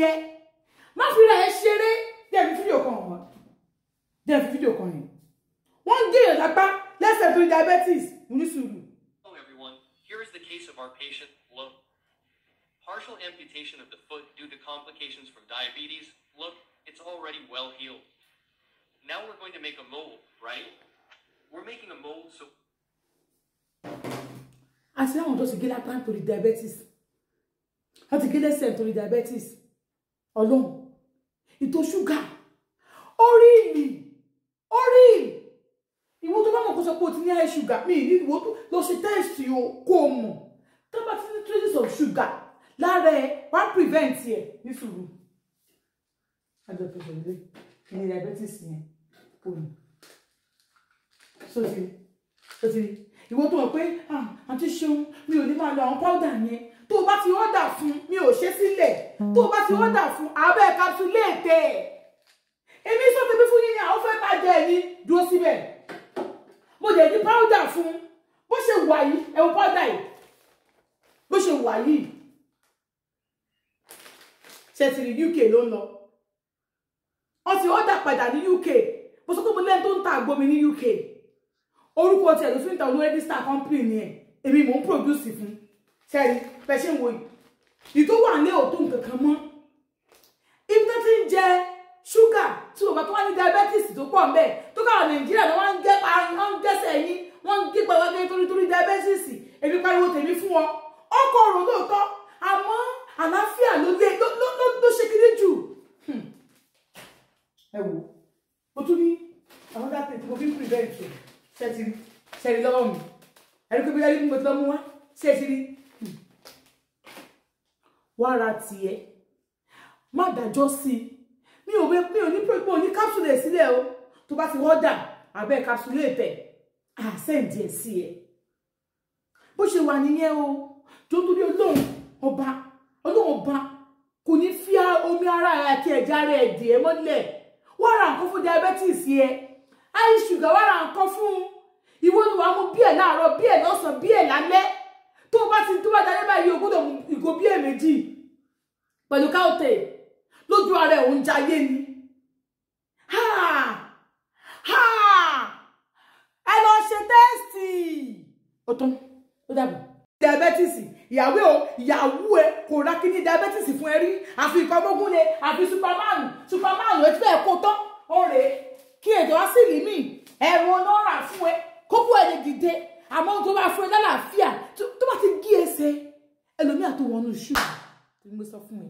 tiẹ̀ má fi ra ẹ ṣeré dẹ̀ fi fídíò kan hàn dẹ̀ fi fídíò kan yẹn wọ́n gé èèyàn lápá lẹ́sẹ̀ torí diabetes ní sùúrù. Hello everyone, here is the case of our patient Look. Partial amputation of the foot due to complications from diabetes. Look, it's already well healed. Now we're going to make a mold, right? We're making a mold so... Àti àwọn tó ti gé lápá nítorí diabetes. Wọ́n ti gé lẹ́sẹ̀ nítorí diabetes. Ọlọ́run. Ìtọ̀ ṣúgà. Orí mi. Ìwọ tó bá mọ̀ kó sọ pé o ti ní high sugar. Mi ní ìwọ tó lọ ṣe test o kó mọ̀. Tó bá ti ní traces of sugar. Lára ẹ̀ wá prevent ẹ̀ ní sùúrù. Àjọ pẹ̀sẹ̀ ilé. Ní diabetes yẹn. Pòlù. Sọ́tì. Ìwọ tó mọ̀ pé àti ṣeun mi ò ní máa lo àwọn powder yẹn. Tó o bá ti order fún mi ò ṣe sílẹ̀. Tó o bá ti order fún abẹ́ capsulate. Èmi sọ tèmi fún yín ni àwọn fẹ́ tajà ẹ̀ ní dúró síbẹ̀. Mo dẹ̀ ní powder fún bó ṣe wà yìí ẹ wo powder yìí bó ṣe wà yìí ṣẹ̀tìrì UK ló ń lọ wọ́n ti order padà ní UK mo sọ pé mo lẹ́nu tó ń ta àgbo mi ní UK orúkọ tiẹ̀ ló fi ń ta olú register company ni ẹ̀ èmi mò ń produce fún ṣẹ́rí fẹ́ ṣe ń wo yìí tó wà ní òtún kankan mọ́ ibi tó ti ń jẹ ṣúgà tí o bá tó wá ní diabetes tó pọ̀ ńbẹ̀ tó káwọn Nàìjíríà ló wọ́n ń gé parí wọ́n ń gẹ́sẹ̀ yín wọ́n ń gé pẹ̀lú ọdún torí diabetes èmi pariwo tèmi fún wọn ọkọ̀ ọ̀rọ̀ lóòótọ́ àmọ́ àlàáfíà ló ṣe kiri jù. Ẹ wò mo tún ní àwọn dápẹ́ tí mo fi ń prevent ṣẹ́tìrì lọ́wọ́ mi ẹ̀rí pé bí ẹni mo ti lọ́ mú wá ṣẹ́tìrì wá ra tiẹ̀ má dájọ́ sí i mi ò ní capsule sílẹ̀ o tó bá ti order abẹ́ capsule tẹ̀ send ẹ̀ sí ẹ bó ṣe wà nìyẹn o tó torí Ọlọ́run ọba kò ní fi omi ara ẹ̀ àti ẹ̀jẹ̀ ara ẹ̀ dì ẹ́ mọ́lẹ̀ wọ́n ra nǹkan fún diabetes yẹ high sugar wọ́n ra nǹkan fún ìwọ ni wàá mú bí ẹ̀ láàárọ̀ bí ẹ̀ lọ́sàn bí ẹ̀ lálẹ́ tó bá dalẹ́ báyìí o gbọ́dọ̀ mú ìgò bí ẹ̀ méjì pẹ̀lú káòtè lójú ara ẹ̀ òun jayé ni ẹ lọ ṣe tẹ́sì ó tán ó dàbọ̀ diabetes ìyàwó ẹ kò ra kí ní diabetes fún ẹ rí àfi ìkọmọ́gún lé àfi superman ẹ ti fẹ́ kó tán ó rèé kí ètò wá sí ìlímì ẹ̀rọ náírà fún ẹ kókó ẹ lè dìde àmọ́ tó bá fún ẹ lálàáfíà tó bá ti gé ẹsẹ̀ ẹlòmíà tó wọnú ṣùgbọ́n tó ń gbé sọ fún ẹ.